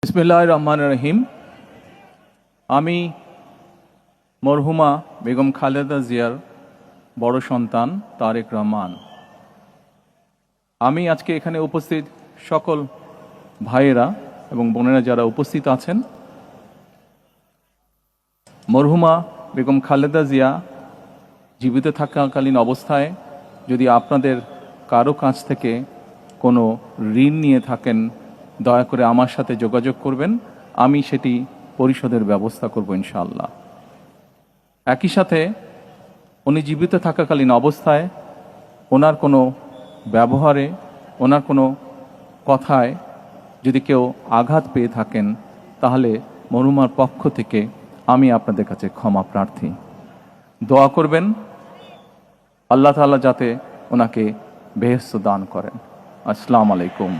বিসমিল্লাহির রহমানির রহিম। আমি মরহুমা বেগম খালেদা জিয়ার বড় সন্তান তারেক রহমান। আমি আজকে এখানে উপস্থিত সকল ভাইয়েরা এবং বোনেরা যারা উপস্থিত আছেন, মরহুমা বেগম খালেদা জিয়া জীবিত থাকাকালীন অবস্থায় যদি আপনাদের কারো কাছ থেকে কোনো ঋণ নিয়ে থাকেন, দয়া করে আমার সাথে যোগাযোগ করবেন, আমি সেটি পরিশোধের ব্যবস্থা করব ইনশাআল্লাহ। একই সাথে উনি জীবিত থাকাকালীন অবস্থায় ওনার কোনো ব্যবহারে, ওনার কোনো কথায় যদি কেউ আঘাত পেয়ে থাকেন, তাহলে মরহুমার পক্ষ থেকে আমি আপনাদের কাছে ক্ষমা প্রার্থী। দোয়া করবেন আল্লাহ তাআলা যাতে ওনাকে বেহেশত দান করেন। আসসালামু আলাইকুম।